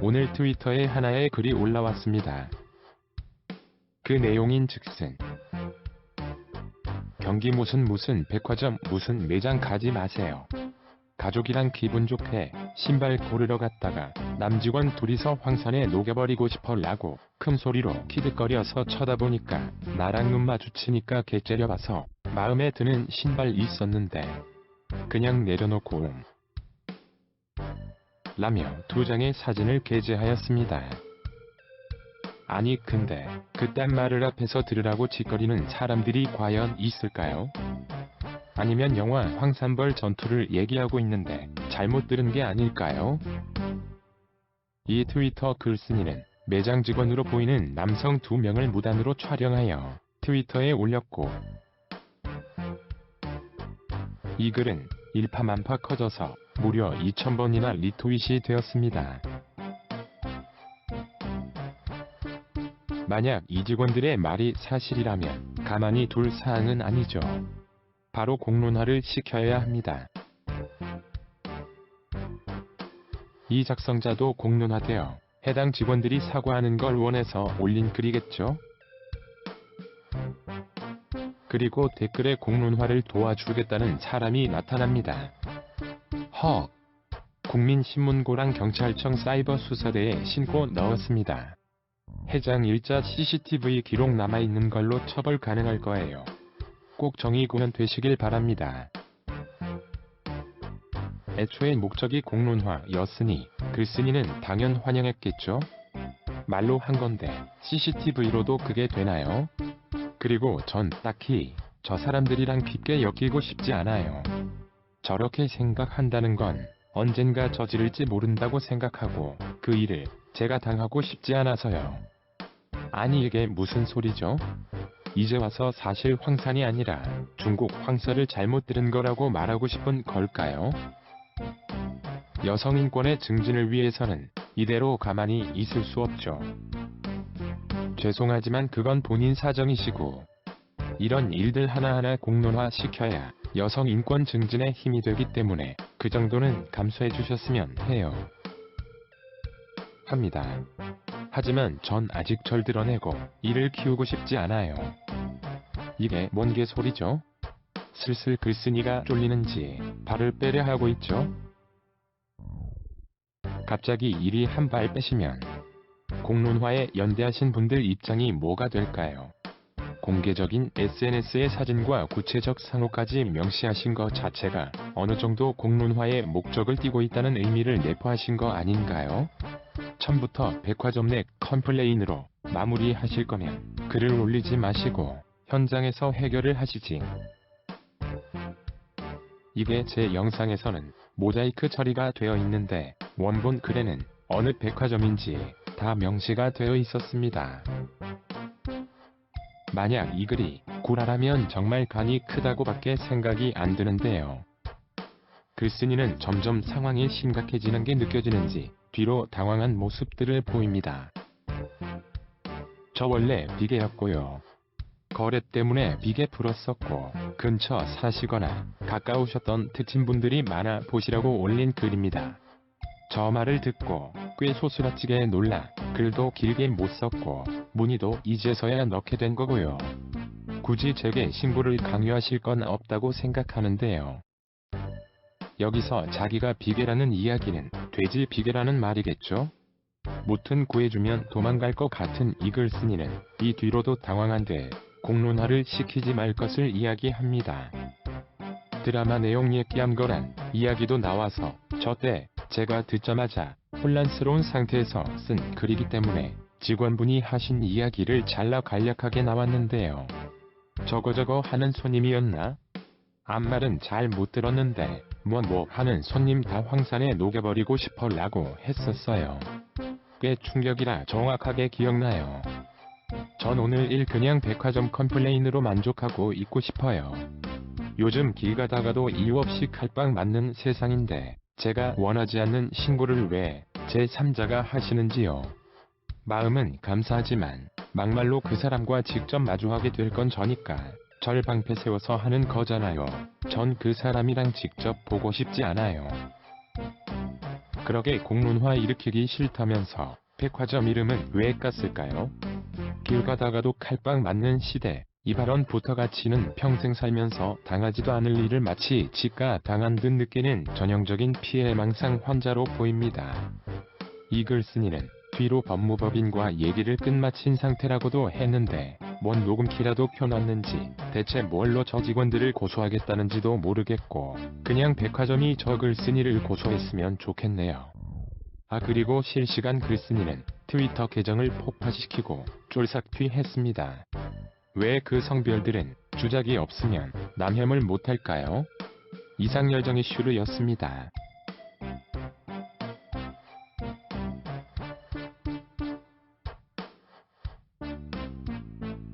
오늘 트위터에 하나의 글이 올라왔습니다. 그 내용인즉슨 경기 무슨 백화점 무슨 매장 가지 마세요. 가족이랑 기분 좋게 신발 고르러 갔다가 남직원 둘이서 황산에 녹여버리고 싶어라고 큰소리로 키득거려서 쳐다보니까 나랑 눈 마주치니까 개째려봐서 마음에 드는 신발 있었는데 그냥 내려놓고 라며 2장의 사진을 게재하였습니다. 아니 근데 그딴 말을 앞에서 들으라고 짓거리는 사람들이 과연 있을까요? 아니면 영화 황산벌 전투를 얘기하고 있는데 잘못 들은 게 아닐까요? 이 트위터 글쓴이는 매장 직원으로 보이는 남성 2명을 무단으로 촬영하여 트위터에 올렸고 이 글은 일파만파 커져서 무려 2000번이나 리트윗이 되었습니다. 만약 이 직원들의 말이 사실이라면 가만히 둘 사항은 아니죠. 바로 공론화를 시켜야 합니다. 이 작성자도 공론화되어 해당 직원들이 사과하는 걸 원해서 올린 글이겠죠? 그리고 댓글에 공론화를 도와주겠다는 사람이 나타납니다. 헉! 국민신문고랑 경찰청 사이버수사대에 신고 넣었습니다. 해당 일자 CCTV 기록 남아있는 걸로 처벌 가능할 거예요. 꼭 정의 구현되시길 바랍니다. 애초에 목적이 공론화였으니 글쓴이는 당연 환영했겠죠? 말로 한 건데 CCTV로도 그게 되나요? 그리고 전 딱히 저 사람들이랑 깊게 엮이고 싶지 않아요. 저렇게 생각한다는 건 언젠가 저지를지 모른다고 생각하고 그 일을 제가 당하고 싶지 않아서요. 아니 이게 무슨 소리죠? 이제 와서 사실 황산이 아니라 중국 황사를 잘못 들은 거라고 말하고 싶은 걸까요? 여성 인권의 증진을 위해서는 이대로 가만히 있을 수 없죠. 죄송하지만 그건 본인 사정이시고 이런 일들 하나하나 공론화 시켜야 여성 인권 증진에 힘이 되기 때문에 그 정도는 감수해 주셨으면 해요. 합니다. 하지만 전 아직 절 드러내고 이를 키우고 싶지 않아요. 이게 뭔 개소리죠? 슬슬 글쓴이가 쫄리는지 발을 빼려 하고 있죠? 갑자기 이리 한 발 빼시면 공론화에 연대하신 분들 입장이 뭐가 될까요? 공개적인 SNS의 사진과 구체적 상호까지 명시하신 것 자체가 어느 정도 공론화의 목적을 띠고 있다는 의미를 내포하신 거 아닌가요? 처음부터 백화점 내 컴플레인으로 마무리하실 거면 글을 올리지 마시고 현장에서 해결을 하시지. 이게 제 영상에서는 모자이크 처리가 되어 있는데 원본 글에는 어느 백화점인지 다 명시가 되어 있었습니다. 만약 이 글이 구라라면 정말 간이 크다고밖에 생각이 안 드는데요. 글쓴이는 점점 상황이 심각해지는 게 느껴지는지 뒤로 당황한 모습들을 보입니다. 저 원래 비계였고요. 거래 때문에 비계 풀었었고 근처 사시거나 가까우셨던 특친분들이 많아 보시라고 올린 글입니다. 저 말을 듣고 꽤 소스라치게 놀라 글도 길게 못 썼고 문의도 이제서야 넣게 된 거고요. 굳이 제게 신고를 강요하실 건 없다고 생각하는데요. 여기서 자기가 비계라는 이야기는 돼지 비계라는 말이겠죠? 무튼 구해주면 도망갈 것 같은 이 글쓴이는 이 뒤로도 당황한데 공론화를 시키지 말 것을 이야기합니다. 드라마 내용 얘기한 거란 이야기도 나와서 저때 제가 듣자마자 혼란스러운 상태에서 쓴 글이기 때문에 직원분이 하신 이야기를 잘라 간략하게 나왔는데요. 저거 하는 손님이었나? 앞말은 잘 못 들었는데 뭐 하는 손님 다 황산에 녹여버리고 싶어 라고 했었어요. 꽤 충격이라 정확하게 기억나요. 전 오늘 일 그냥 백화점 컴플레인으로 만족하고 있고 싶어요. 요즘 길 가다가도 이유 없이 칼빵 맞는 세상인데 제가 원하지 않는 신고를 왜 제3자가 하시는지요. 마음은 감사하지만 막말로 그 사람과 직접 마주하게 될 건 저니까 절 방패 세워서 하는 거잖아요. 전 그 사람이랑 직접 보고 싶지 않아요. 그러게 공론화 일으키기 싫다면서 백화점 이름은 왜 깠을까요? 길 가다가도 칼빵 맞는 시대. 이 발언부터가 치는 평생 살면서 당하지도 않을 일을 마치 지가 당한 듯 느끼는 전형적인 피해망상 환자로 보입니다. 이 글쓴이는 뒤로 법무법인과 얘기를 끝마친 상태라고도 했는데 뭔 녹음기라도 켜놨는지 대체 뭘로 저 직원들을 고소하겠다는지도 모르겠고 그냥 백화점이 저 글쓴이를 고소했으면 좋겠네요. 그리고 실시간 글쓴이는 트위터 계정을 폭파시키고 쫄삭튀했습니다. 왜 그 성별들은 주작이 없으면 남혐을 못할까요? 이상 열정 이슈르였습니다.